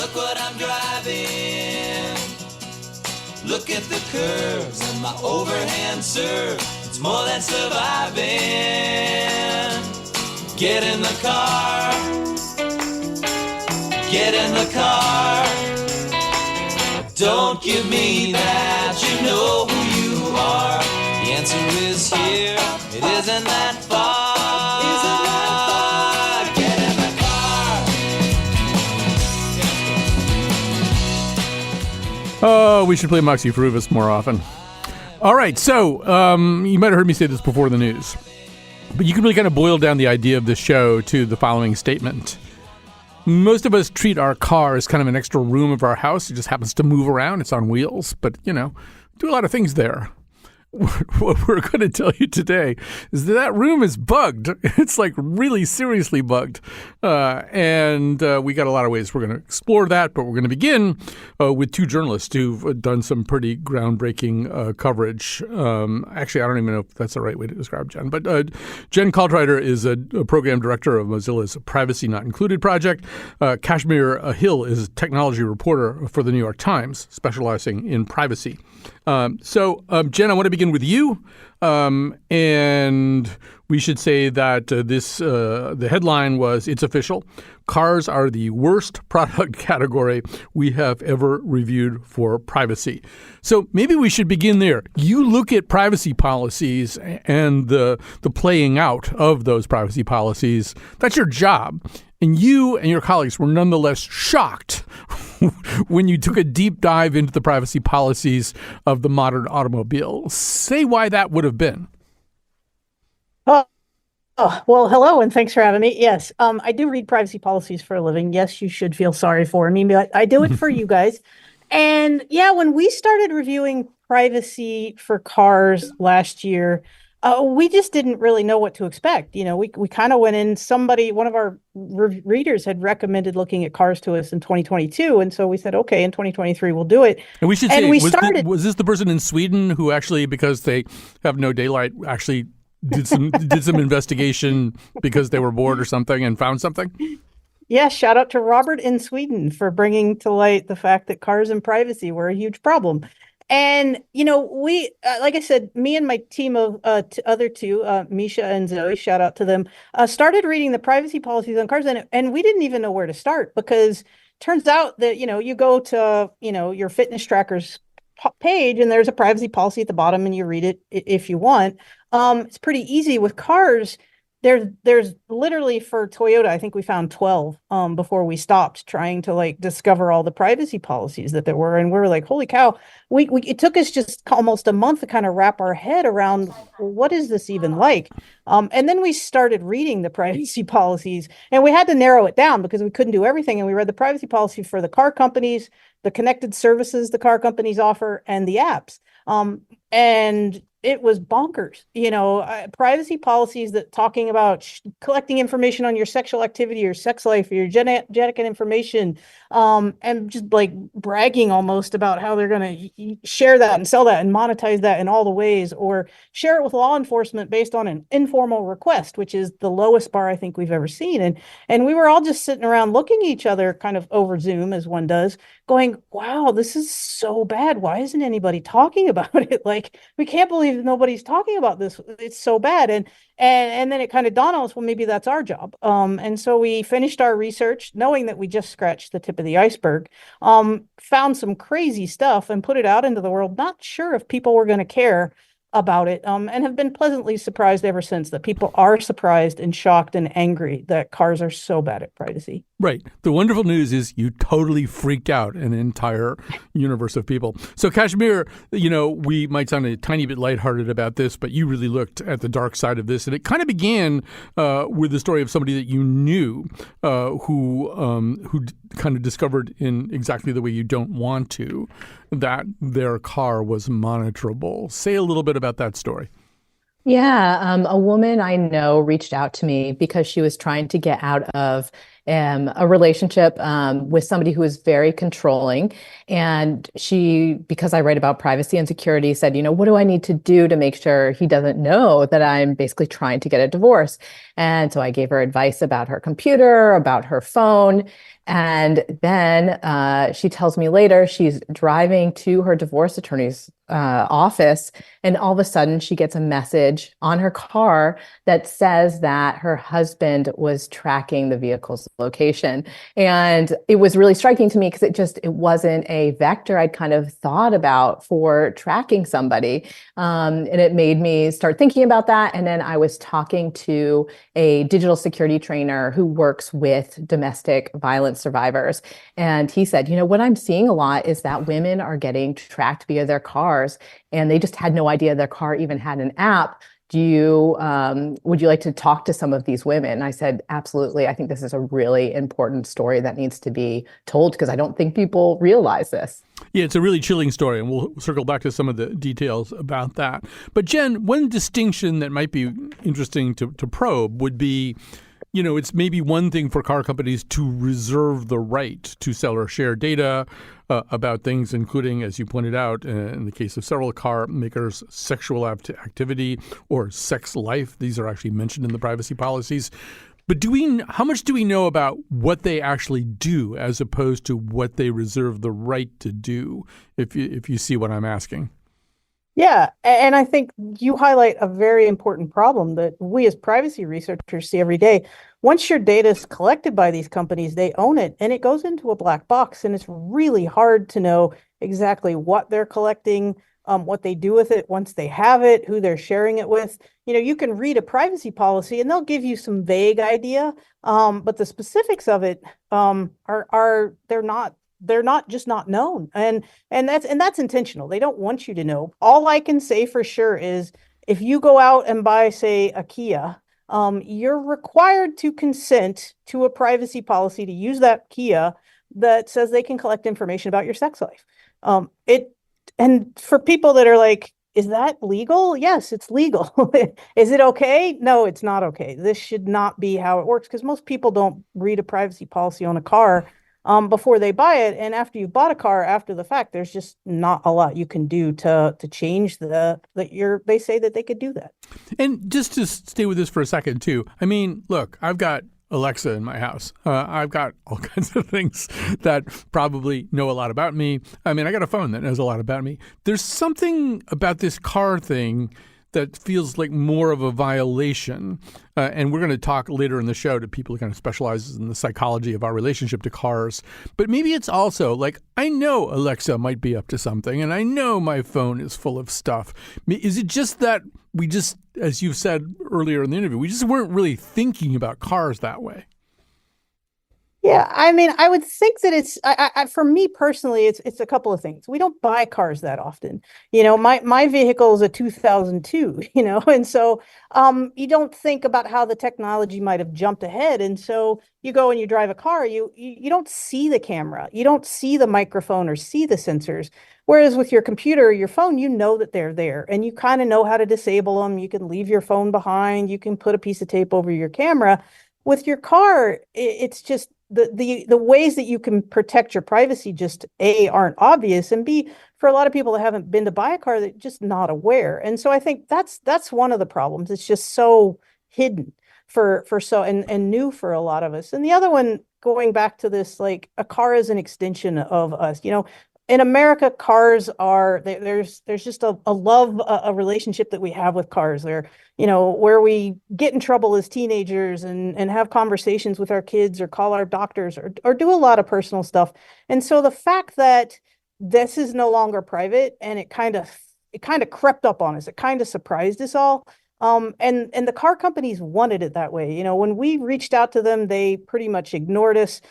look what I'm driving. Look at the curves and my overhand serve. It's more than surviving. Get in the car. Get in the car. Don't give me that. You know who you are. The answer is here. It isn't that far. Get in the car. Oh, we should play Moxie Fruvus more often. All right, so you might have heard me say this before the news, but you can really kind of boil down the idea of this show to the following statement. Most of us treat our car as kind of an extra room of our house. It just happens to move around. It's on wheels, but, do a lot of things there. What we're going to tell you today is that room is bugged. It's like really seriously bugged. And we got a lot of ways we're going to explore that. But we're going to begin with two journalists who've done some pretty groundbreaking coverage. Actually, I don't even know if that's the right way to describe Jen. But Jen Caltrider is a program director of Mozilla's Privacy Not Included project. Kashmir Hill is a technology reporter for the New York Times, specializing in privacy. So, Jen, I want to begin with you. And we should say that the headline was, "It's official. Cars are the worst product category we have ever reviewed for privacy." So maybe we should begin there. You look at privacy policies and the playing out of those privacy policies. That's your job. And you and your colleagues were nonetheless shocked when you took a deep dive into the privacy policies of the modern automobile. Say why that would have been. Well, hello, and thanks for having me. Yes, I do read privacy policies for a living. Yes, you should feel sorry for me, but I do it for you guys. And yeah, when we started reviewing privacy for cars last year, we just didn't really know what to expect. We kind of went in, one of our readers had recommended looking at cars to us in 2022. And so we said, okay, in 2023, we'll do it. And we should say, was this the person in Sweden who actually, because they have no daylight, actually did some investigation because they were bored or something and found something? Yeah, shout out to Robert in Sweden for bringing to light the fact that cars and privacy were a huge problem. And, we, like I said, me and my team of other two, Misha and Zoe, shout out to them, started reading the privacy policies on cars. And we didn't even know where to start, because turns out that, you go to, your fitness tracker's page and there's a privacy policy at the bottom and you read it if you want. It's pretty easy. With cars, there's literally, for Toyota, I think we found 12 before we stopped trying to discover all the privacy policies that there were. And we were like, holy cow, it took us just almost a month to kind of wrap our head around, what is this even like? And then we started reading the privacy policies, and we had to narrow it down because we couldn't do everything. And we read the privacy policy for the car companies, the connected services the car companies offer, and the apps. And it was bonkers. Privacy policies that talking about collecting information on your sexual activity, your sex life, your genetic information, and just bragging almost about how they're going to share that and sell that and monetize that in all the ways, or share it with law enforcement based on an informal request, which is the lowest bar I think we've ever seen. And we were all just sitting around looking at each other kind of over Zoom, as one does, going, wow, this is so bad. Why isn't anybody talking about it? We can't believe nobody's talking about this. It's so bad. And then it kind of dawned on us, well, maybe that's our job. And so we finished our research knowing that we just scratched the tip of the iceberg, found some crazy stuff and put it out into the world. Not sure if people were going to care about it, and have been pleasantly surprised ever since that people are surprised and shocked and angry that cars are so bad at privacy. Right. The wonderful news is you totally freaked out an entire universe of people. So Kashmir, we might sound a tiny bit lighthearted about this, but you really looked at the dark side of this. And it kind of began with the story of somebody that you knew who kind of discovered in exactly the way you don't want to that their car was monitorable. Say a little bit about that story. Yeah, a woman I know reached out to me because she was trying to get out of a relationship with somebody who is very controlling. And she, because I write about privacy and security, said, what do I need to do to make sure he doesn't know that I'm basically trying to get a divorce? And so I gave her advice about her computer, about her phone. And then she tells me later she's driving to her divorce attorney's office, and all of a sudden she gets a message on her car that says that her husband was tracking the vehicle's location. And it was really striking to me because it wasn't a vector I'd kind of thought about for tracking somebody. And it made me start thinking about that. And then I was talking to a digital security trainer who works with domestic violence survivors. And he said, what I'm seeing a lot is that women are getting tracked via their cars, and they just had no idea their car even had an app. Would you like to talk to some of these women? And I said, absolutely. I think this is a really important story that needs to be told, because I don't think people realize this. Yeah, it's a really chilling story, and we'll circle back to some of the details about that. But Jen, one distinction that might be interesting to probe would be, it's maybe one thing for car companies to reserve the right to sell or share data about things, including, as you pointed out, in the case of several car makers, sexual activity or sex life. These are actually mentioned in the privacy policies. But how much do we know about what they actually do as opposed to what they reserve the right to do, if you see what I'm asking? Yeah, and I think you highlight a very important problem that we as privacy researchers see every day. Once your data is collected by these companies, they own it, and it goes into a black box, and it's really hard to know exactly what they're collecting, what they do with it once they have it, who they're sharing it with. You can read a privacy policy, and they'll give you some vague idea, but the specifics of it they're not just not known. And that's intentional. They don't want you to know. All I can say for sure is if you go out and buy, say, a Kia, you're required to consent to a privacy policy to use that Kia that says they can collect information about your sex life. And for people that are like, is that legal? Yes, it's legal. Is it okay? No, it's not okay. This should not be how it works, because most people don't read a privacy policy on a car before they buy it. And after you bought a car after the fact, there's just not a lot you can do to change they say that they could do that. And just to stay with this for a second too, I mean, look, I've got Alexa in my house. I've got all kinds of things that probably know a lot about me. I mean, I got a phone that knows a lot about me. There's something about this car thing that feels like more of a violation. And we're going to talk later in the show to people who kind of specialize in the psychology of our relationship to cars. But maybe it's also like, I know Alexa might be up to something, and I know my phone is full of stuff. Is it just that we just, as you said earlier in the interview, we just weren't really thinking about cars that way? Yeah, I mean, I would think that it's for me personally, it's a couple of things. We don't buy cars that often. My vehicle is a 2002, and so you don't think about how the technology might have jumped ahead. And so you go and you drive a car, you don't see the camera, you don't see the microphone or see the sensors. Whereas with your computer or your phone, you know that they're there, and you kind of know how to disable them. You can leave your phone behind. You can put a piece of tape over your camera. With your car, it's just the ways that you can protect your privacy just A, aren't obvious, and B, for a lot of people that haven't been to buy a car, they're just not aware. And so I think that's one of the problems. It's just so hidden and new for a lot of us. And the other one, going back to this, like, a car is an extension of us. In America, cars are there's just a love, a relationship that we have with cars. They're, where we get in trouble as teenagers and have conversations with our kids or call our doctors or do a lot of personal stuff. And so the fact that this is no longer private, and it kind of crept up on us, it kind of surprised us all. And the car companies wanted it that way. When we reached out to them, they pretty much ignored us.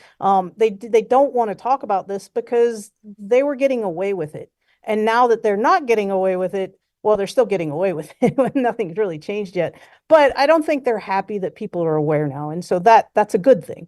They don't want to talk about this because they were getting away with it. And now that they're not getting away with it, well, they're still getting away with it. Nothing's really changed yet. But I don't think they're happy that people are aware now. And so that's a good thing.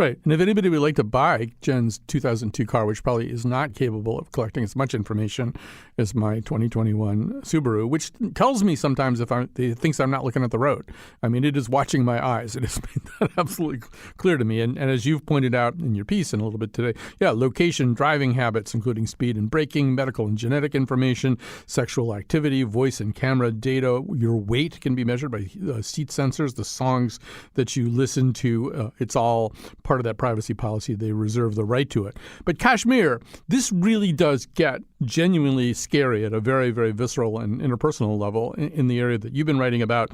Right. And if anybody would like to buy Jen's 2002 car, which probably is not capable of collecting as much information as my 2021 Subaru, which tells me sometimes if it thinks I'm not looking at the road. I mean, it is watching my eyes. It has made that absolutely clear to me. And as you've pointed out in your piece and a little bit today, location, driving habits, including speed and braking, medical and genetic information, sexual activity, voice and camera data. Your weight can be measured by seat sensors, the songs that you listen to. It's all part of that privacy policy. They reserve the right to it. But Kashmir, this really does get genuinely scary at a very, very visceral and interpersonal level in the area that you've been writing about.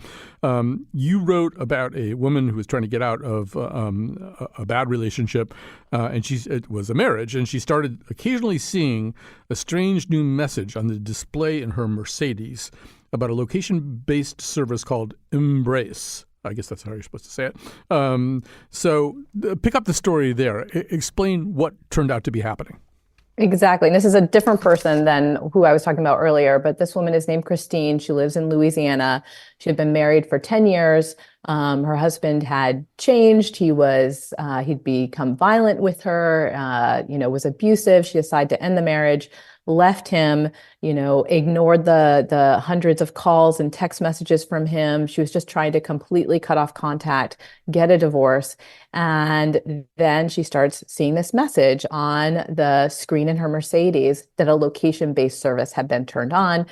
You wrote about a woman who was trying to get out of a bad relationship, and it was a marriage, and she started occasionally seeing a strange new message on the display in her Mercedes about a location-based service called Embrace. I guess that's how you're supposed to say it. So pick up the story there. Explain what turned out to be happening. Exactly. And this is a different person than who I was talking about earlier, but this woman is named Christine. She lives in Louisiana. She had been married for 10 years. Her husband had changed. He'd become violent with her, was abusive. She decided to end the marriage, left him, ignored the hundreds of calls and text messages from him. She was just trying to completely cut off contact, get a divorce. And then she starts seeing this message on the screen in her Mercedes that a location-based service had been turned on.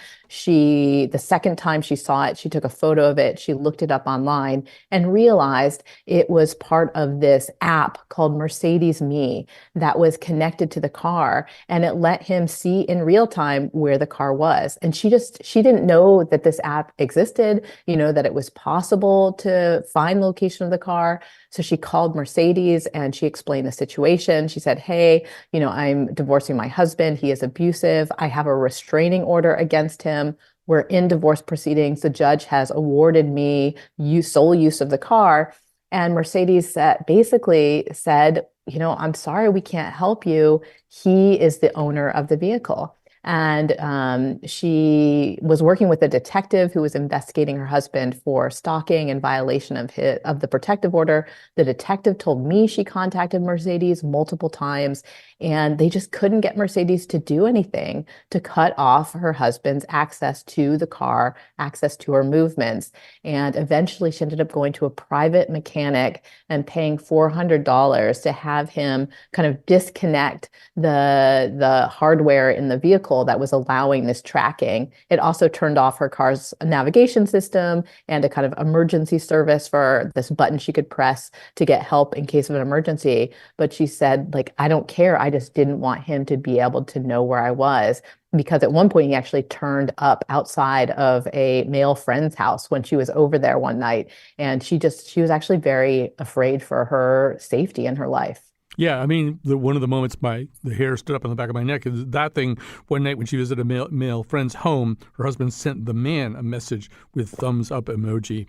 The second time she saw it, she took a photo of it. She looked it up online and realized it was part of this app called Mercedes Me that was connected to the car. And it let him see in real time where the car was. And she didn't know that this app existed, that it was possible to find the location of the car. So she called Mercedes and she explained the situation. She said, hey, I'm divorcing my husband. He is abusive. I have a restraining order against him. We're in divorce proceedings. The judge has awarded me sole use of the car. And Mercedes basically said, I'm sorry, we can't help you. He is the owner of the vehicle. And she was working with a detective who was investigating her husband for stalking and violation of the protective order. The detective told me she contacted Mercedes multiple times, and they just couldn't get Mercedes to do anything to cut off her husband's access to the car, access to her movements. And eventually she ended up going to a private mechanic and paying $400 to have him kind of disconnect the hardware in the vehicle that was allowing this tracking. It also turned off her car's navigation system and a kind of emergency service for this button she could press to get help in case of an emergency. But she said, I don't care. I just didn't want him to be able to know where I was. Because at one point he actually turned up outside of a male friend's house when she was over there one night. And she was actually very afraid for her safety in her life. Yeah, I mean, one of the moments the hair stood up on the back of my neck is that thing one night when she visited a male friend's home, her husband sent the man a message with thumbs up emoji.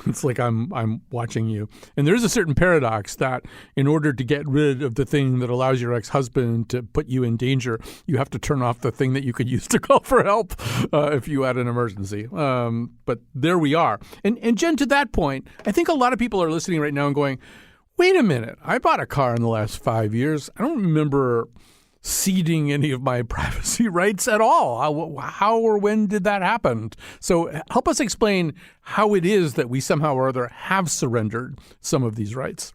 It's like, I'm watching you. And there is a certain paradox that in order to get rid of the thing that allows your ex-husband to put you in danger, you have to turn off the thing that you could use to call for help if you had an emergency. But there we are. And Jen, to that point, I think a lot of people are listening right now and going, wait a minute, I bought a car in the last 5 years. I don't remember ceding any of my privacy rights at all. How or when did that happen? So help us explain how it is that we somehow or other have surrendered some of these rights.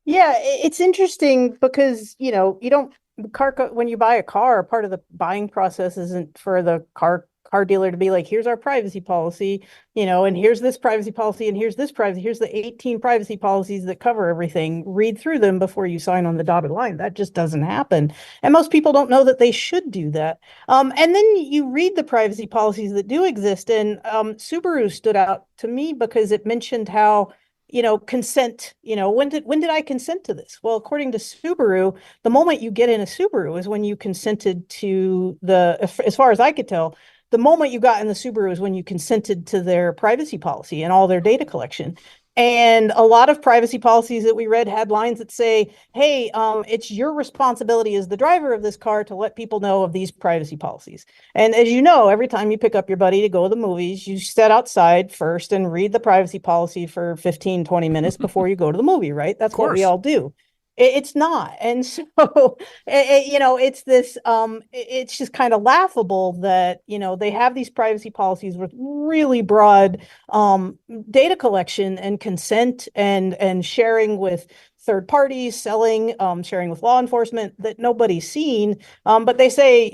Yeah, it's interesting because, when you buy a car, part of the buying process isn't for the car dealer to be like, here's our privacy policy, and here's this privacy policy, and here's this privacy, here's the 18 privacy policies that cover everything. Read through them before you sign on the dotted line. That just doesn't happen. And most people don't know that they should do that. And then you read the privacy policies that do exist. And Subaru stood out to me because it mentioned how, consent, when did I consent to this? Well, according to Subaru, the moment you get in a Subaru is when you consented to as far as I could tell, the moment you got in the Subaru is when you consented to their privacy policy and all their data collection. And a lot of privacy policies that we read had lines that say, hey, it's your responsibility as the driver of this car to let people know of these privacy policies. And as you know, every time you pick up your buddy to go to the movies, you sit outside first and read the privacy policy for 15, 20 minutes before you go to the movie, right? That's what we all do. It's not. And so, it's this, it's just kind of laughable that, they have these privacy policies with really broad data collection and consent and sharing with third parties, selling, sharing with law enforcement that nobody's seen. But they say,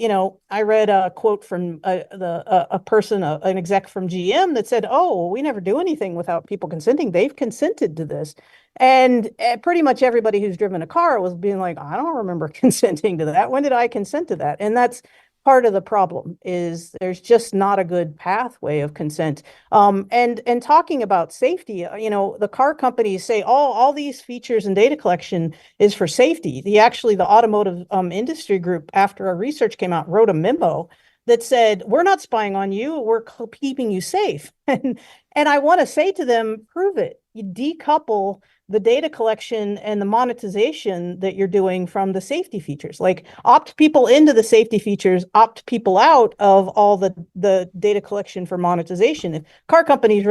I read a quote from a person, an exec from GM that said, oh, we never do anything without people consenting. They've consented to this. And pretty much everybody who's driven a car was being like, I don't remember consenting to that. When did I consent to that? And that's part of the problem, is there's just not a good pathway of consent. And talking about safety, the car companies say, all these features and data collection is for safety. The automotive industry group, after our research came out, wrote a memo that said, we're not spying on you, we're keeping you safe. And I want to say to them, prove it. You decouple the data collection and the monetization that you're doing from the safety features. Like, opt people into the safety features, opt people out of all the data collection for monetization. If car companies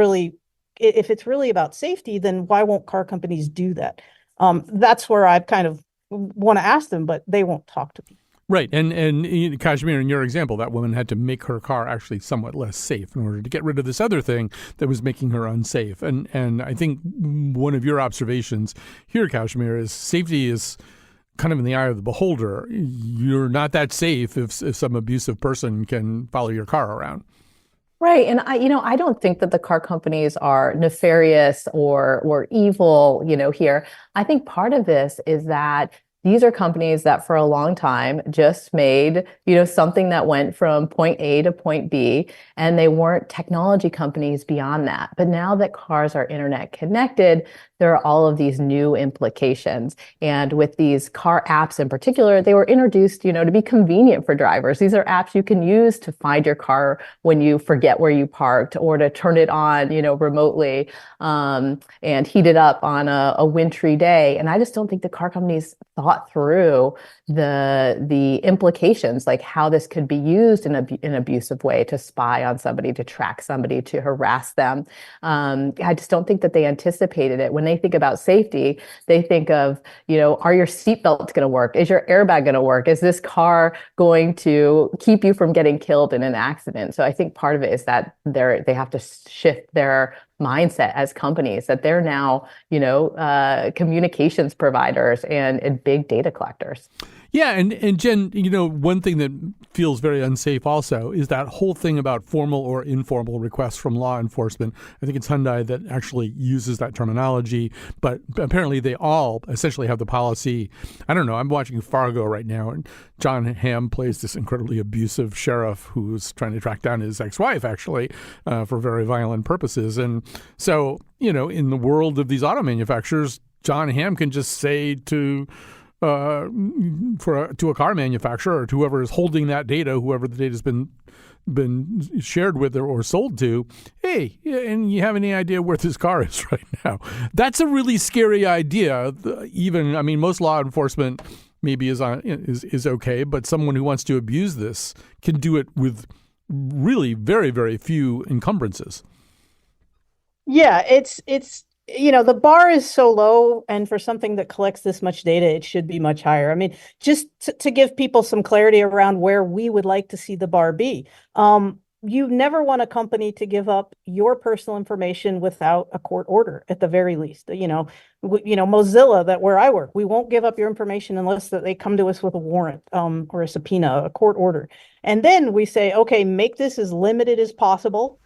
if it's really about safety, then why won't car companies do that? That's where I kind of want to ask them, but they won't talk to me. Right. And Kashmir, in your example, that woman had to make her car actually somewhat less safe in order to get rid of this other thing that was making her unsafe. And I think one of your observations here, Kashmir, is safety is kind of in the eye of the beholder. You're not that safe if some abusive person can follow your car around. Right. And I don't think that the car companies are nefarious or evil, here. I think part of this is that these are companies that for a long time just made, something that went from point A to point B, and they weren't technology companies beyond that. But now that cars are internet connected, there are all of these new implications. And with these car apps in particular, they were introduced, to be convenient for drivers. These are apps you can use to find your car when you forget where you parked, or to turn it on, remotely, and heat it up on a wintry day. And I just don't think the car companies thought through the implications, like how this could be used in an abusive way to spy on somebody, to track somebody, to harass them. I just don't think that they anticipated it. When they think about safety, they think of, are your seatbelts going to work? Is your airbag going to work? Is this car going to keep you from getting killed in an accident? So I think part of it is that they have to shift their mindset as companies, that they're now, communications providers and big data collectors. Yeah, and Jen, one thing that feels very unsafe also is that whole thing about formal or informal requests from law enforcement. I think it's Hyundai that actually uses that terminology, but apparently they all essentially have the policy. I don't know, I'm watching Fargo right now, and John Hamm plays this incredibly abusive sheriff who's trying to track down his ex-wife, actually, for very violent purposes. And so, in the world of these auto manufacturers, John Hamm can just say to a car manufacturer, or to whoever is holding that data, whoever the data has been shared with or sold to, hey, and you have any idea where this car is right now? That's a really scary idea. Most law enforcement maybe is okay, but someone who wants to abuse this can do it with really very, very few encumbrances. Yeah, it's the bar is so low, and for something that collects this much data, it should be much higher. I mean, just to give people some clarity around where we would like to see the bar be. You never want a company to give up your personal information without a court order, at the very least. Mozilla, where I work, we won't give up your information unless that they come to us with a warrant, or a subpoena, a court order. And then we say, okay, make this as limited as possible.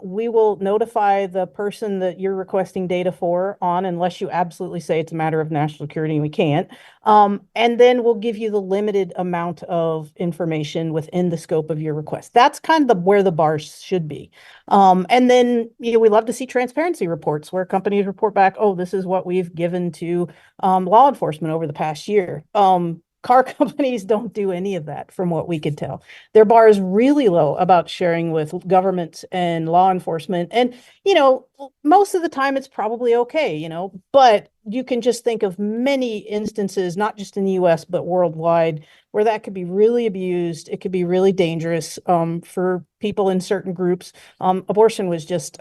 We will notify the person that you're requesting data unless you absolutely say it's a matter of national security and we can't. And then we'll give you the limited amount of information within the scope of your request. That's kind of where the bar should be. And then, we love to see transparency reports where companies report back, oh, this is what we've given to law enforcement over the past year. car companies don't do any of that from what we could tell. Their bar is really low about sharing with governments and law enforcement. And, most of the time it's probably okay, but you can just think of many instances, not just in the US, but worldwide, where that could be really abused. It could be really dangerous for people in certain groups. Abortion was just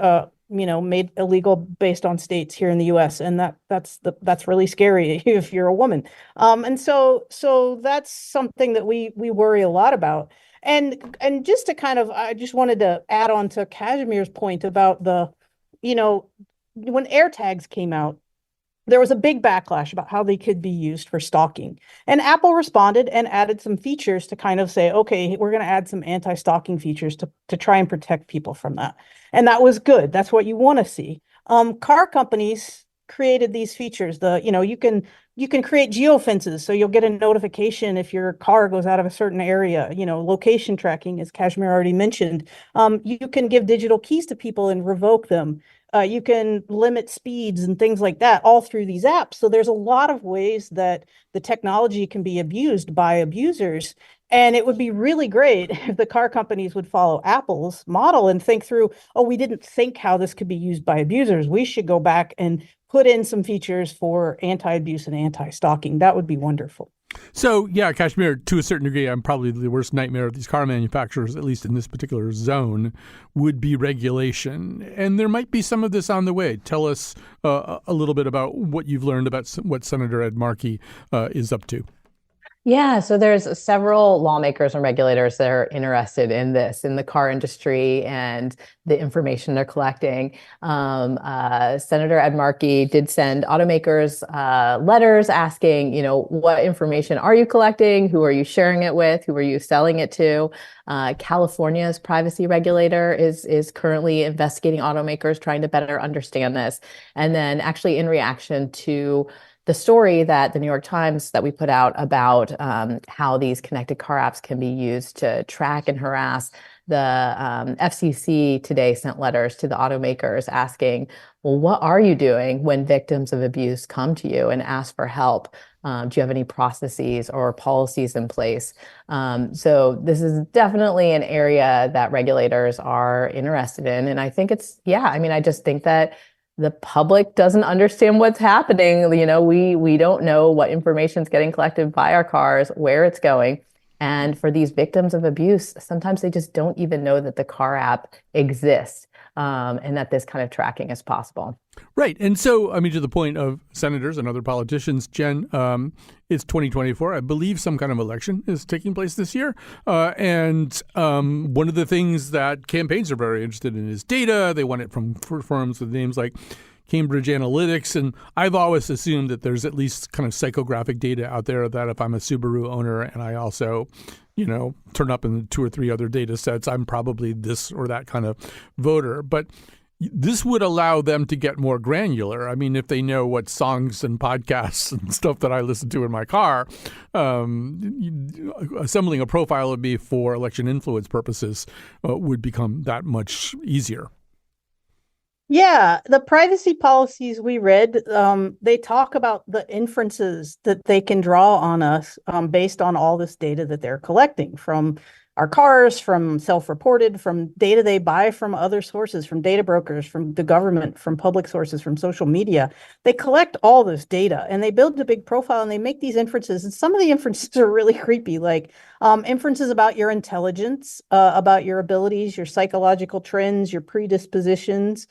made illegal based on states here in the US, and that's really scary if you're a woman. And so that's something that we worry a lot about. And just to I just wanted to add on to Kashmir's point about when AirTags came out, there was a big backlash about how they could be used for stalking. And Apple responded and added some features to kind of say, okay, we're going to add some anti-stalking features to try and protect people from that. And that was good. That's what you want to see. Car companies created these features. You can create geofences, so you'll get a notification if your car goes out of a certain area. Location tracking, as Kashmir already mentioned. You can give digital keys to people and revoke them. You can limit speeds and things like that all through these apps. So there's a lot of ways that the technology can be abused by abusers. And it would be really great if the car companies would follow Apple's model and think through, oh, we didn't think how this could be used by abusers. We should go back and put in some features for anti-abuse and anti-stalking. That would be wonderful. So, yeah, Kashmir, to a certain degree, I'm probably the worst nightmare of these car manufacturers, at least in this particular zone, would be regulation. And there might be some of this on the way. Tell us a little bit about what you've learned about what Senator Ed Markey is up to. Yeah, so there's several lawmakers and regulators that are interested in this, in the car industry and the information they're collecting. Senator Ed Markey did send automakers letters asking, what information are you collecting? Who are you sharing it with? Who are you selling it to? California's privacy regulator is currently investigating automakers, trying to better understand this. And then actually in reaction to the story that the New York Times that we put out about how these connected car apps can be used to track and harass, the FCC today sent letters to the automakers asking, well, what are you doing when victims of abuse come to you and ask for help? Do you have any processes or policies in place? So this is definitely an area that regulators are interested in. And I think I just think that the public doesn't understand what's happening. We don't know what information is getting collected by our cars, where it's going. And for these victims of abuse, sometimes they just don't even know that the car app exists and that this kind of tracking is possible. Right. And so, to the point of senators and other politicians, Jen, it's 2024. I believe some kind of election is taking place this year. And one of the things that campaigns are very interested in is data. They want it from firms with names like Cambridge Analytics. And I've always assumed that there's at least kind of psychographic data out there that if I'm a Subaru owner and I also, turn up in 2 or 3 other data sets, I'm probably this or that kind of voter. But this would allow them to get more granular. If they know what songs and podcasts and stuff that I listen to in my car, assembling a profile of me for election influence purposes would become that much easier. Yeah, the privacy policies we read, they talk about the inferences that they can draw on us based on all this data that they're collecting from our cars, from self-reported, from data they buy from other sources, from data brokers, from the government, from public sources, from social media. They collect all this data and they build a big profile and they make these inferences. And some of the inferences are really creepy, like inferences about your intelligence, about your abilities, your psychological trends, your predispositions.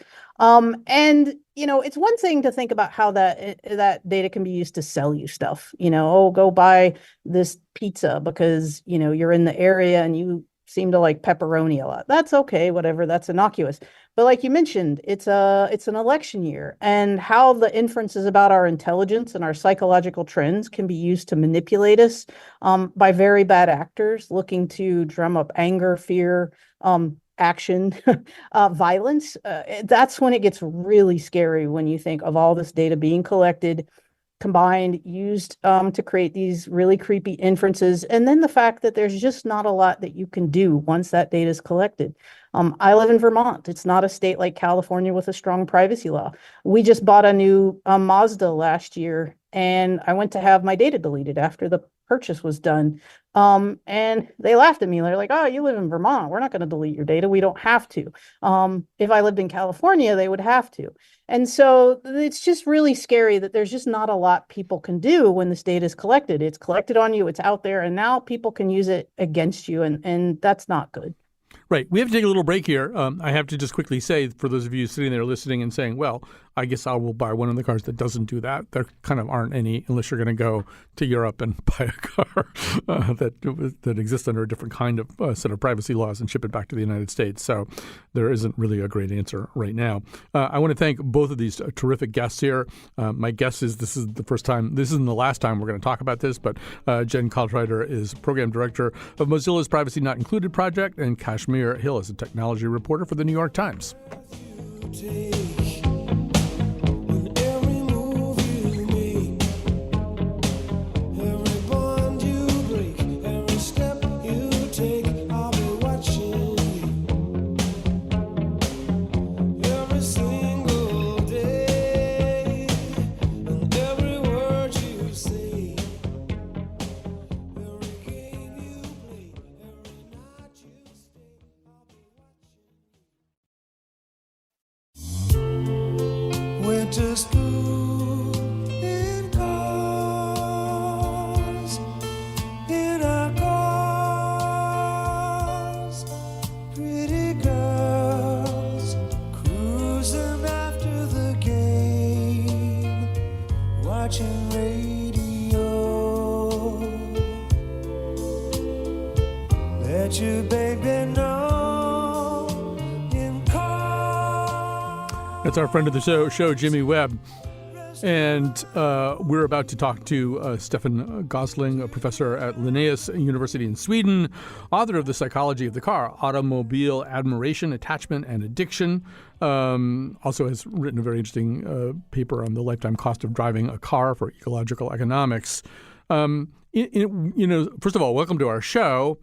It's one thing to think about how that data can be used to sell you stuff. Go buy this pizza because, you're in the area and you seem to like pepperoni a lot. That's okay, whatever, that's innocuous. But like you mentioned, it's an election year, and how the inferences about our intelligence and our psychological trends can be used to manipulate us by very bad actors looking to drum up anger, fear, action, violence. That's when it gets really scary, when you think of all this data being collected, combined, used to create these really creepy inferences. And then the fact that there's just not a lot that you can do once that data is collected. I live in Vermont. It's not a state like California with a strong privacy law. We just bought a new Mazda last year, and I went to have my data deleted after the purchase was done. And they laughed at me. They're like, "Oh, you live in Vermont. We're not going to delete your data. We don't have to." If I lived in California, they would have to. And so it's just really scary that there's just not a lot people can do when this data is collected. It's collected on you, it's out there, and now people can use it against you, and that's not good. Right. We have to take a little break here. I have to just quickly say, for those of you sitting there listening and saying, well, I guess I will buy one of the cars that doesn't do that. There kind of aren't any unless you're going to go to Europe and buy a car that exists under a different kind of set of privacy laws and ship it back to the United States. So there isn't really a great answer right now. I want to thank both of these terrific guests here. My guess is this isn't the last time we're going to talk about this, but Jen Caltrider is Program Director of Mozilla's Privacy Not Included project, and Kashmir Hill is a technology reporter for the New York Times. Just in cars, in our cars, pretty girls cruising after the game, watching radio. Let your baby know in cars. That's our friend of the show, Jimmy Webb. And we're about to talk to Stefan Gössling, a professor at Linnaeus University in Sweden, author of The Psychology of the Car, Automobile Admiration, Attachment, and Addiction. Also has written a very interesting paper on the lifetime cost of driving a car for ecological economics. First of all, welcome to our show.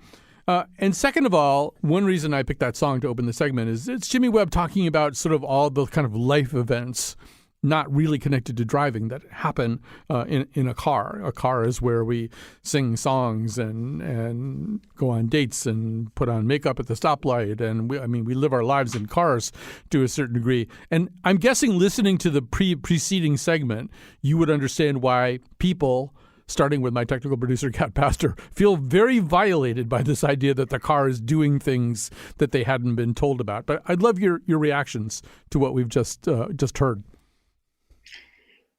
And second of all, one reason I picked that song to open the segment is it's Jimmy Webb talking about sort of all the kind of life events not really connected to driving that happen in a car. A car is where we sing songs and go on dates and put on makeup at the stoplight. And we live our lives in cars to a certain degree. And I'm guessing listening to the preceding segment, you would understand why people, starting with my technical producer, Kat Pastor, feel very violated by this idea that the car is doing things that they hadn't been told about. But I'd love your reactions to what we've just heard.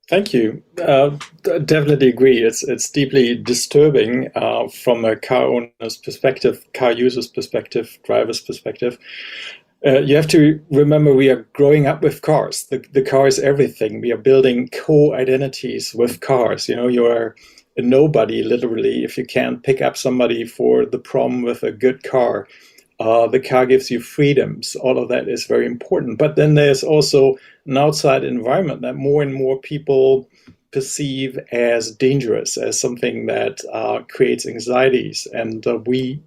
Thank you. Definitely agree. It's deeply disturbing from a car owner's perspective, car user's perspective, driver's perspective. You have to remember we are growing up with cars. The car is everything. We are building co-identities with cars. You are a nobody, literally, if you can't pick up somebody for the prom with a good car. The car gives you freedoms. All of that is very important. But then there's also an outside environment that more and more people perceive as dangerous, as something that creates anxieties. And we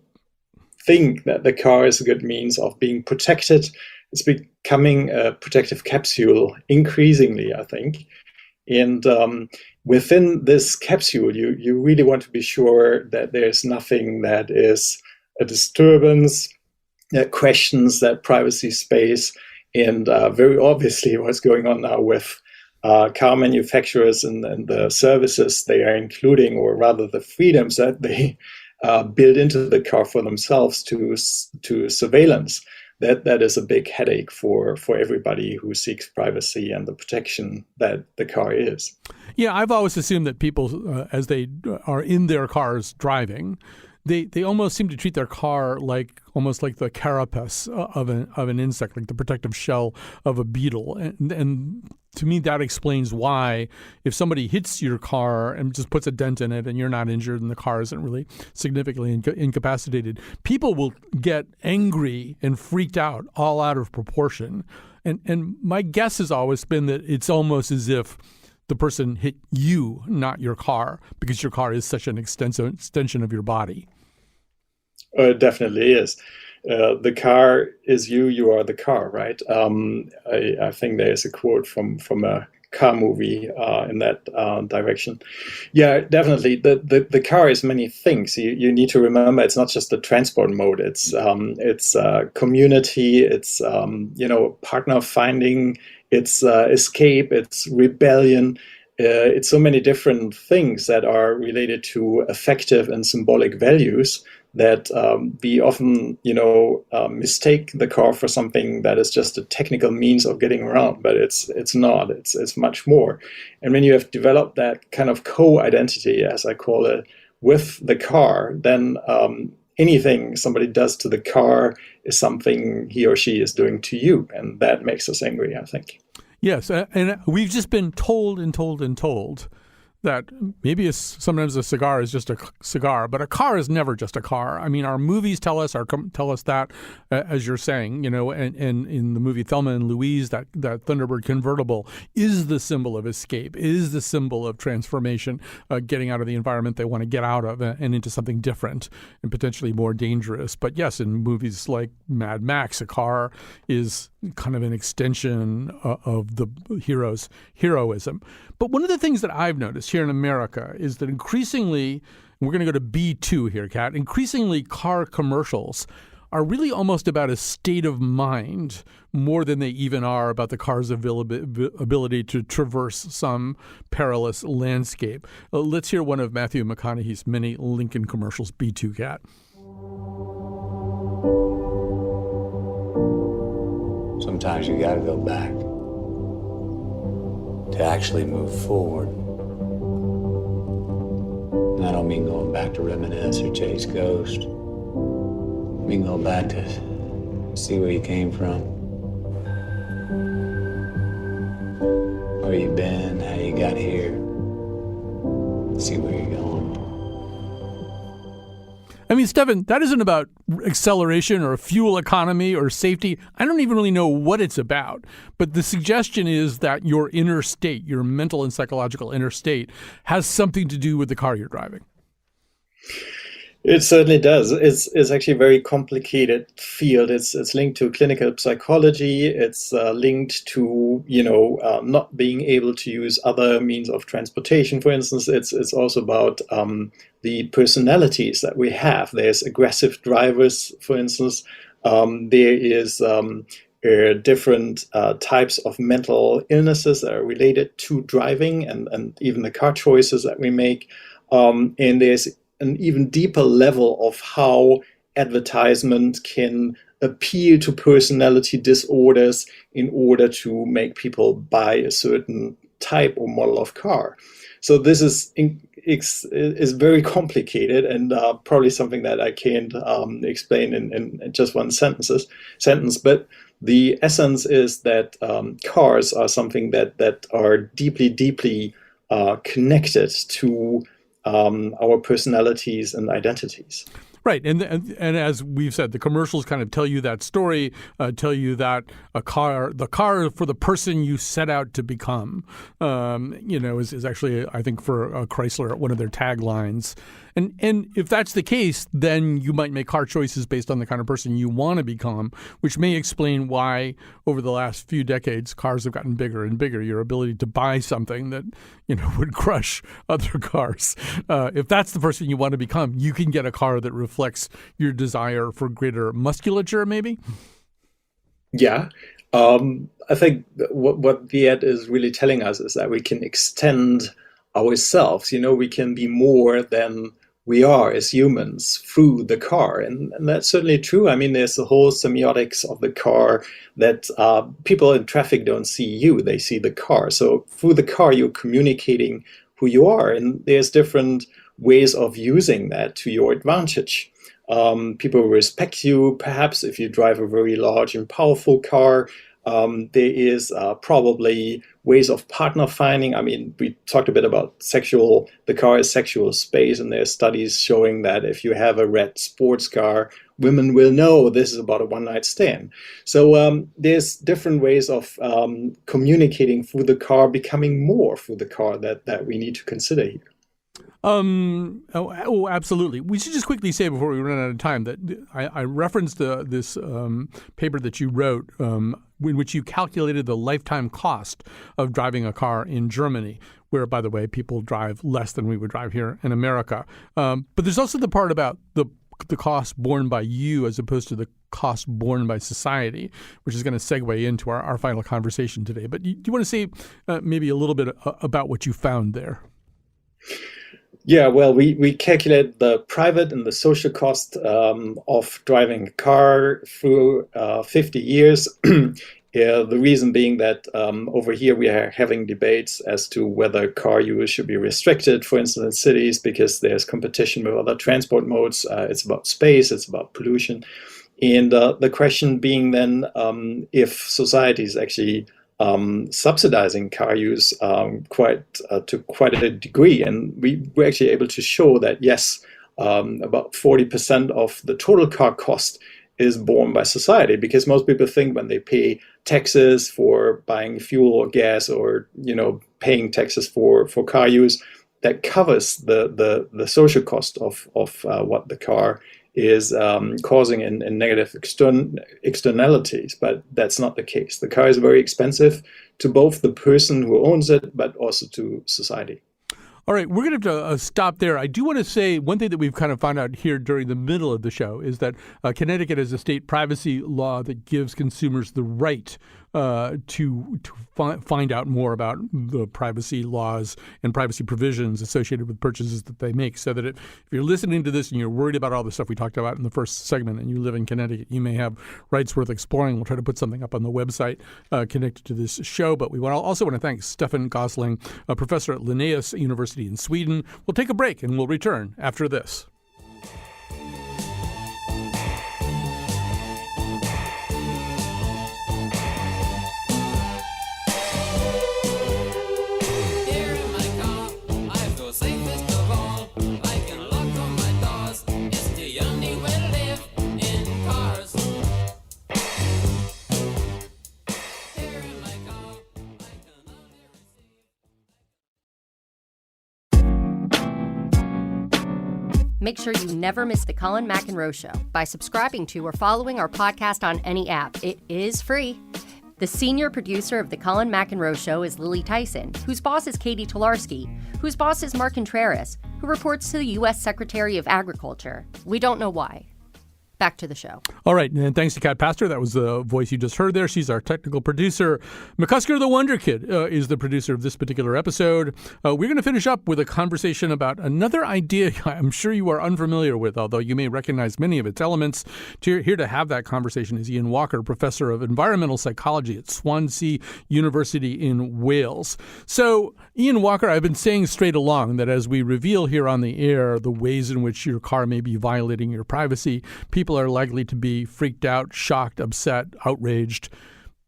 think that the car is a good means of being protected. It's becoming a protective capsule increasingly, I think. And within this capsule, you really want to be sure that there's nothing that is a disturbance, that questions that privacy space. And very obviously what's going on now with car manufacturers and the services they are including, or rather the freedoms that they build into the car for themselves to surveillance. That is a big headache for everybody who seeks privacy and the protection that the car is. Yeah, I've always assumed that people, as they are in their cars driving, they almost seem to treat their car almost like the carapace of an insect, like the protective shell of a beetle. And to me, that explains why if somebody hits your car and just puts a dent in it and you're not injured and the car isn't really significantly incapacitated, people will get angry and freaked out, all out of proportion. And my guess has always been that it's almost as if the person hit you, not your car, because your car is such an extension of your body. It definitely is. The car is you, you are the car, right? I think there's a quote from a car movie in that direction. Yeah, definitely. The car is many things. You need to remember it's not just the transport mode. It's community. It's partner finding. It's escape. It's rebellion. It's so many different things that are related to affective and symbolic values that we often, mistake the car for something that is just a technical means of getting around, but it's not. It's much more. And when you have developed that kind of co-identity, as I call it, with the car, then anything somebody does to the car is something he or she is doing to you, and that makes us angry, I think. Yes, and we've just been told and told and told that maybe sometimes a cigar is just a cigar, but a car is never just a car. I mean, our movies tell us that, as you're saying, and in the movie Thelma and Louise, that Thunderbird convertible is the symbol of escape, is the symbol of transformation, getting out of the environment they want to get out of and into something different and potentially more dangerous. But yes, in movies like Mad Max, a car is kind of an extension of the hero's heroism. But one of the things that I've noticed here in America is that increasingly, we're going to go to B2 here, Kat, increasingly car commercials are really almost about a state of mind more than they even are about the car's ability to traverse some perilous landscape. Let's hear one of Matthew McConaughey's many Lincoln commercials, B2, Kat. Sometimes you gotta go back to actually move forward. And I don't mean going back to reminisce or chase ghosts. I mean going back to see where you came from, where you've been, how you got here, see where you're going. I mean, Stefan, that isn't about acceleration or fuel economy or safety. I don't even really know what it's about. But the suggestion is that your inner state, your mental and psychological inner state, has something to do with the car you're driving. It certainly does. It's actually a very complicated field. It's linked to clinical psychology. It's linked to not being able to use other means of transportation. For instance, it's also about the personalities that we have. There's aggressive drivers, for instance. There is different types of mental illnesses that are related to driving and even the car choices that we make. And there's an even deeper level of how advertisement can appeal to personality disorders in order to make people buy a certain type or model of car. So this is very complicated and probably something that I can't explain in just one sentence. But the essence is that cars are something that are deeply connected to our personalities and identities. Right. And as we've said, the commercials kind of tell you that story, tell you that the car for the person you set out to become, is actually, I think, for Chrysler, one of their taglines. And if that's the case, then you might make car choices based on the kind of person you want to become, which may explain why over the last few decades, cars have gotten bigger and bigger. Your ability to buy something that, would crush other cars. If that's the person you want to become, you can get a car that reflects your desire for greater musculature, maybe? Yeah. I think what the ad is really telling us is that we can extend ourselves. We can be more than we are as humans through the car. And that's certainly true. I mean, there's the whole semiotics of the car that people in traffic don't see you, they see the car. So through the car, you're communicating who you are. And there's different ways of using that to your advantage. People respect you, perhaps if you drive a very large and powerful car. There is probably ways of partner finding. I mean, we talked a bit about the car is sexual space, and there's studies showing that if you have a red sports car, women will know this is about a one-night stand. So there's different ways of communicating through the car, becoming more through the car that we need to consider here. Absolutely. We should just quickly say before we run out of time that I referenced this paper that you wrote, in which you calculated the lifetime cost of driving a car in Germany, where, by the way, people drive less than we would drive here in America. But there's also the part about the cost borne by you as opposed to the cost borne by society, which is going to segue into our final conversation today. But do you want to say maybe a little bit about what you found there? Yeah, well, we calculate the private and the social cost of driving a car through 50 years. The reason being that over here we are having debates as to whether car use should be restricted, for instance, in cities, because there's competition with other transport modes. It's about space, it's about pollution. And the question being then if society is actually subsidizing car use to quite a degree. And we were actually able to show that, yes, about 40% of the total car cost is borne by society, because most people think when they pay taxes for buying fuel or gas, or paying taxes for car use, that covers the social cost of what the car is causing in negative externalities. But that's not the case. The car is very expensive to both the person who owns it, but also to society. All right, we're going to have to stop there. I do want to say one thing that we've kind of found out here during the middle of the show is that Connecticut has a state privacy law that gives consumers the right to find out more about the privacy laws and privacy provisions associated with purchases that they make. So that if you're listening to this and you're worried about all the stuff we talked about in the first segment and you live in Connecticut, you may have rights worth exploring. We'll try to put something up on the website connected to this show. But we also want to thank Stefan Gössling, a professor at Linnaeus University in Sweden. We'll take a break and we'll return after this. Make sure you never miss the Colin McEnroe Show by subscribing to or following our podcast on any app. It is free. The senior producer of the Colin McEnroe Show is Lily Tyson, whose boss is Katie Tolarski, whose boss is Mark Contreras, who reports to the U.S. Secretary of Agriculture. We don't know why. Back to the show. All right, and thanks to Kat Pastor. That was the voice you just heard there. She's our technical producer. McCusker the Wonder Kid is the producer of this particular episode. We're going to finish up with a conversation about another idea I'm sure you are unfamiliar with, although you may recognize many of its elements. Here to have that conversation is Ian Walker, professor of environmental psychology at Swansea University in Wales. So, Ian Walker, I've been saying straight along that as we reveal here on the air the ways in which your car may be violating your privacy, people are likely to be freaked out, shocked, upset, outraged.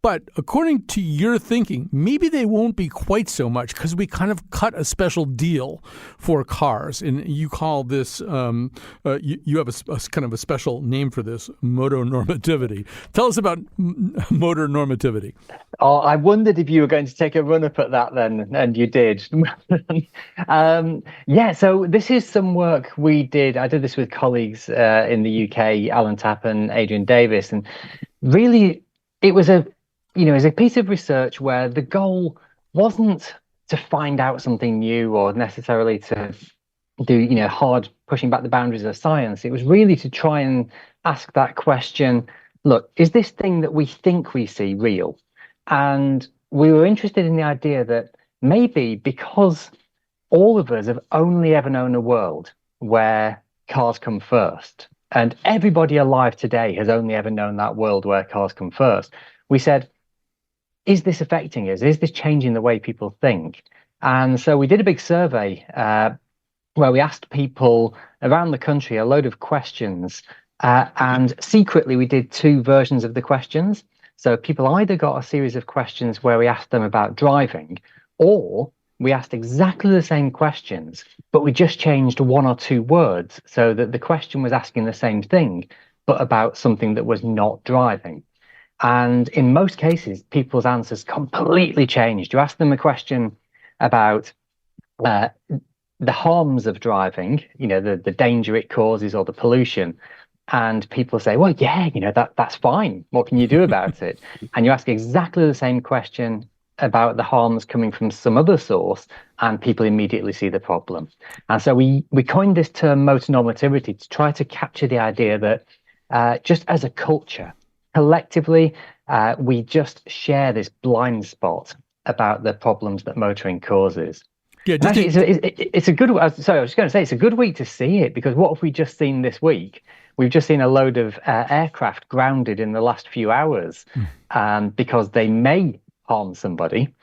But according to your thinking, maybe they won't be quite so much because we kind of cut a special deal for cars. And you call this, you have a kind of a special name for this, motor normativity. Tell us about motor normativity. Oh, I wondered if you were going to take a run up at that then, and you did. So this is some work we did. I did this with colleagues in the UK, Alan Tapp and Adrian Davis. And really, it was a piece of research where the goal wasn't to find out something new or necessarily to do, hard pushing back the boundaries of science. It was really to try and ask that question, look, is this thing that we think we see real? And we were interested in the idea that maybe because all of us have only ever known a world where cars come first, and everybody alive today has only ever known that world where cars come first, we said, is this affecting us? Is this changing the way people think? And so we did a big survey where we asked people around the country a load of questions. And secretly, we did two versions of the questions. So people either got a series of questions where we asked them about driving, or we asked exactly the same questions, but we just changed one or two words so that the question was asking the same thing, but about something that was not driving. And in most cases, people's answers completely changed. You ask them a question about the harms of driving, the danger it causes or the pollution. And people say, well, yeah, that's fine. What can you do about it? And you ask exactly the same question about the harms coming from some other source, and people immediately see the problem. And so we coined this term motor normativity to try to capture the idea that just as a culture, collectively, we just share this blind spot about the problems that motoring causes. Yeah, actually, it's a good. Sorry, I was just going to say it's a good week to see it, because what have we just seen this week? We've just seen a load of aircraft grounded in the last few hours because they may harm somebody,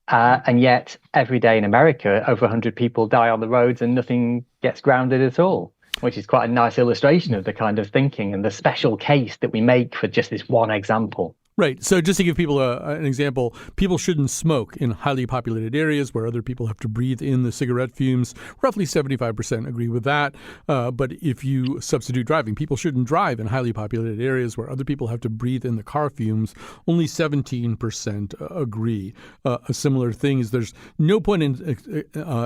and yet every day in America, over 100 people die on the roads and nothing gets grounded at all, which is quite a nice illustration of the kind of thinking and the special case that we make for just this one example. Right. So just to give people an example, people shouldn't smoke in highly populated areas where other people have to breathe in the cigarette fumes. Roughly 75% agree with that. But if you substitute driving, people shouldn't drive in highly populated areas where other people have to breathe in the car fumes. Only 17% agree. A similar thing is there's no point in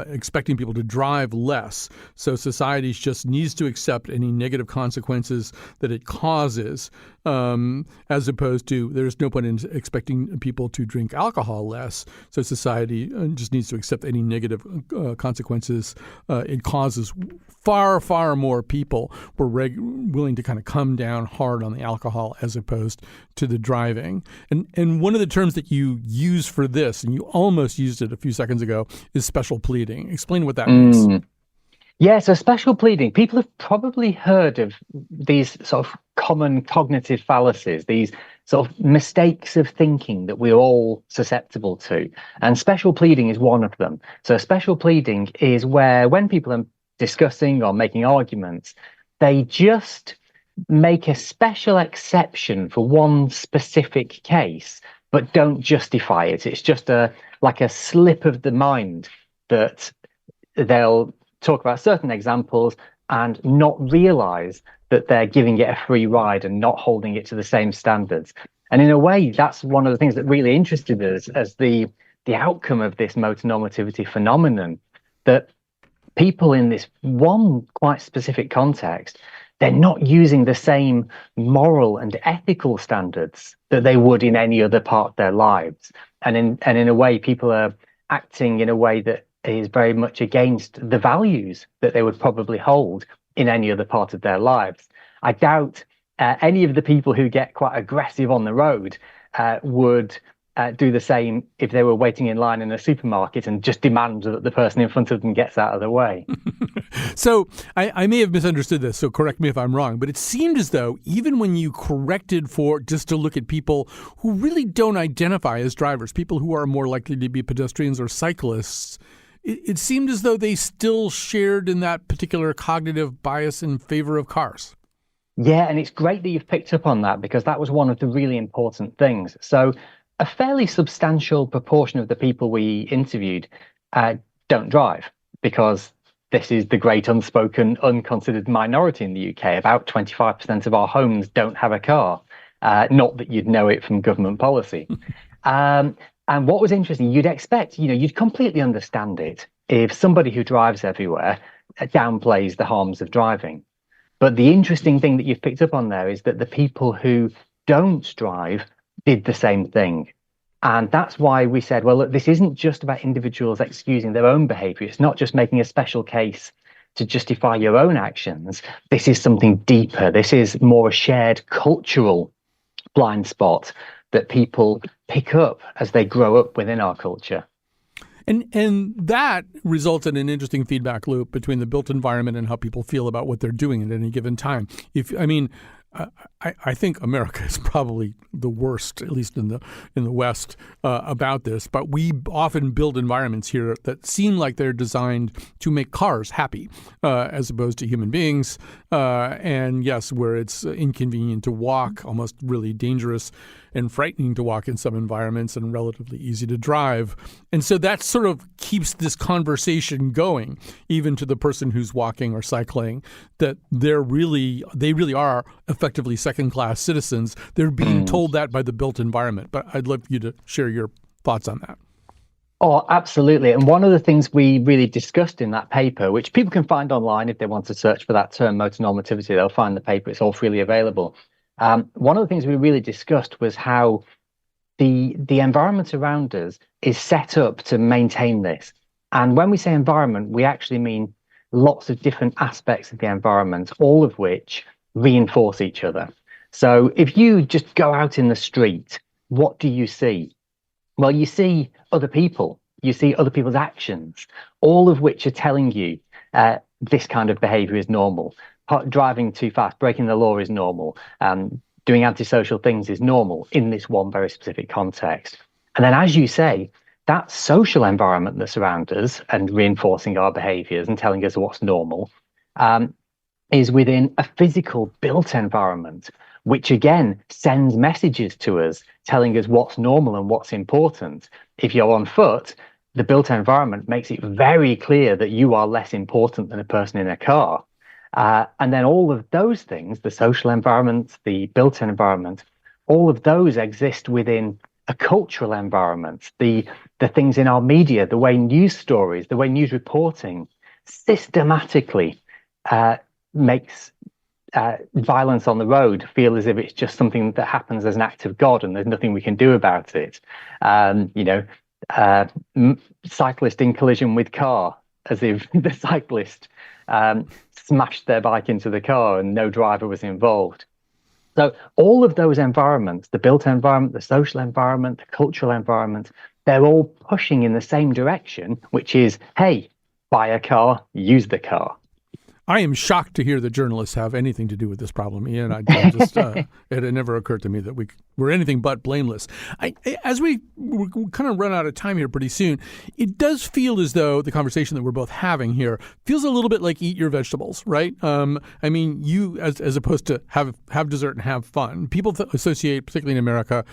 expecting people to drive less. So society just needs to accept any negative consequences that it causes, as opposed to there's no point in expecting people to drink alcohol less. So society just needs to accept any negative consequences it causes. Far, far more people were willing to kind of come down hard on the alcohol as opposed to the driving. And one of the terms that you use for this, and you almost used it a few seconds ago, is special pleading. Explain what that means. Yeah, so special pleading, people have probably heard of these sort of common cognitive fallacies, these sort of mistakes of thinking that we're all susceptible to. And special pleading is one of them. So special pleading is where when people are discussing or making arguments, they just make a special exception for one specific case, but don't justify it. It's just like a slip of the mind that they'll talk about certain examples and not realize that they're giving it a free ride and not holding it to the same standards. And in a way, that's one of the things that really interested us as the outcome of this motor normativity phenomenon, that people in this one quite specific context, they're not using the same moral and ethical standards that they would in any other part of their lives. And in a way, people are acting in a way that is very much against the values that they would probably hold in any other part of their lives. I doubt any of the people who get quite aggressive on the road would do the same if they were waiting in line in a supermarket and just demand that the person in front of them gets out of the way. So I may have misunderstood this, so correct me if I'm wrong, but it seemed as though even when you corrected for just to look at people who really don't identify as drivers, people who are more likely to be pedestrians or cyclists, it seemed as though they still shared in that particular cognitive bias in favor of cars. Yeah, and it's great that you've picked up on that, because that was one of the really important things. So a fairly substantial proportion of the people we interviewed don't drive, because this is the great unspoken, unconsidered minority in the UK. About 25% of our homes don't have a car. Not that you'd know it from government policy. And what was interesting, you'd expect, you'd completely understand it if somebody who drives everywhere downplays the harms of driving. But the interesting thing that you've picked up on there is that the people who don't drive did the same thing. And that's why we said, well, look, this isn't just about individuals excusing their own behavior. It's not just making a special case to justify your own actions. This is something deeper. This is more a shared cultural blind spot that people pick up as they grow up within our culture. And that results in an interesting feedback loop between the built environment and how people feel about what they're doing at any given time. I think America is probably the worst, at least in the West, about this. But we often build environments here that seem like they're designed to make cars happy, as opposed to human beings. And yes, where it's inconvenient to walk, almost really dangerous and frightening to walk in some environments, and relatively easy to drive. And so that sort of keeps this conversation going, even to the person who's walking or cycling, that they really are effectively second-class citizens. They're being told that by the built environment. But I'd love you to share your thoughts on that. Oh, absolutely. And one of the things we really discussed in that paper, which people can find online if they want to search for that term motor normativity, they'll find the paper. It's all freely available. One of the things we really discussed was how the environment around us is set up to maintain this. And when we say environment, we actually mean lots of different aspects of the environment, all of which reinforce each other. So if you just go out in the street, what do you see? Well, you see other people, you see other people's actions, all of which are telling you this kind of behavior is normal. Driving too fast, breaking the law is normal. Doing antisocial things is normal in this one very specific context. And then, as you say, that social environment that surrounds us and reinforcing our behaviors and telling us what's normal is within a physical built environment, which again sends messages to us telling us what's normal and what's important. If you're on foot, the built environment makes it very clear that you are less important than a person in a car. And then all of those things, the social environment, the built environment, all of those exist within a cultural environment. The things in our media, the way news stories, the way news reporting systematically makes violence on the road feel as if it's just something that happens as an act of God and there's nothing we can do about it. Cyclist in collision with car, as if the cyclist smashed their bike into the car and no driver was involved. So all of those environments, the built environment, the social environment, the cultural environment, they're all pushing in the same direction, which is, hey, buy a car, use the car. I am shocked to hear that journalists have anything to do with this problem, Ian. It had never occurred to me that we're anything but blameless. As we kind of run out of time here pretty soon, it does feel as though the conversation that we're both having here feels a little bit like eat your vegetables, right? I mean, you as opposed to have dessert and have fun. People associate, particularly in America,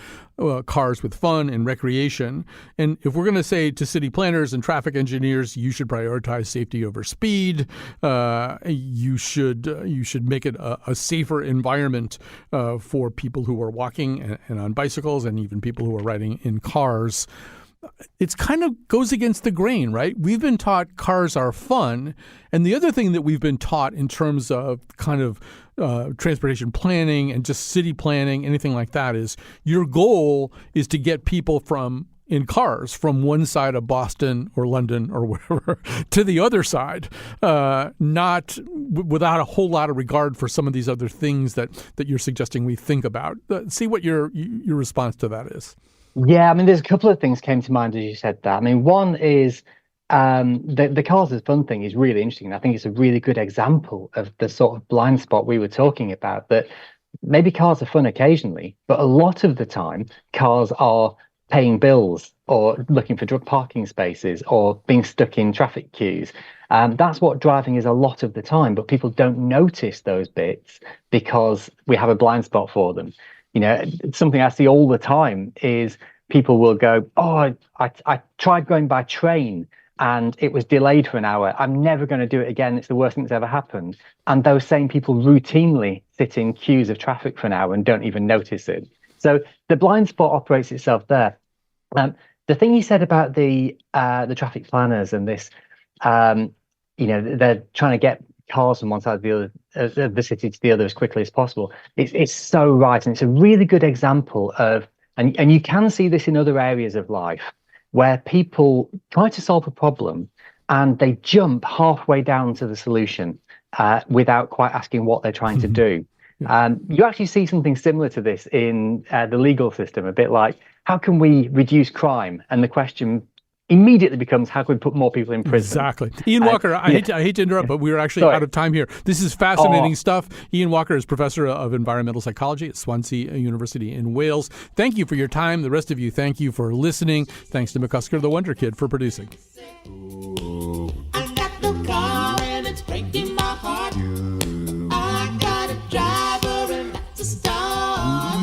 cars with fun and recreation. And if we're going to say to city planners and traffic engineers, you should prioritize safety over speed, you should make it a safer environment for people who are walking and on bicycles and even people who are riding in cars. It's kind of goes against the grain, right? We've been taught cars are fun. And the other thing that we've been taught in terms of kind of transportation planning and just city planning, anything like that, is your goal is to get people in cars from one side of Boston or London or wherever to the other side, not without a whole lot of regard for some of these other things that you're suggesting we think about. See what your response to that is. Yeah, I mean, there's a couple of things came to mind as you said that. I mean, one is the cars as fun thing is really interesting. I think it's a really good example of the sort of blind spot we were talking about, that maybe cars are fun occasionally, but a lot of the time cars are paying bills or looking for drug parking spaces or being stuck in traffic queues. That's what driving is a lot of the time, but people don't notice those bits because we have a blind spot for them. You know, something I see all the time is people will go, oh, I tried going by train and it was delayed for an hour. I'm never going to do it again. It's the worst thing that's ever happened. And those same people routinely sit in queues of traffic for an hour and don't even notice it. So the blind spot operates itself there. The thing you said about the traffic planners and this, they're trying to get cars from one side of the other, the city to the other as quickly as possible. It's so right, and it's a really good example of, and you can see this in other areas of life where people try to solve a problem and they jump halfway down to the solution without quite asking what they're trying to do. You actually see something similar to this in the legal system, a bit like, how can we reduce crime? And the question immediately becomes, how can we put more people in prison? Exactly. Ian Walker, I hate to interrupt, but we are actually out of time here. This is fascinating stuff. Ian Walker is professor of environmental psychology at Swansea University in Wales. Thank you for your time. The rest of you, thank you for listening. Thanks to McCusker, the Wonder Kid, for producing. I got the car and it's breaking my heart. I got a driver and that's a star.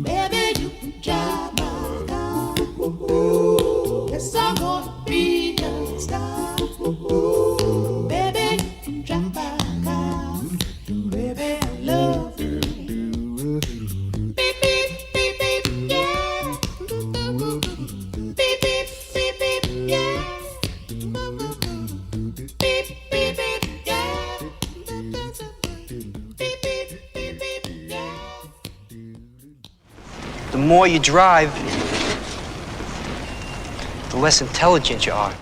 Baby, you can drive my car. Yes, I'm gonna be a star. Baby, you can drive my car. Baby, I love you. Beep, beep, beep, beep, yeah. Beep, beep, beep, beep, yeah. more you drive, the less intelligent you are.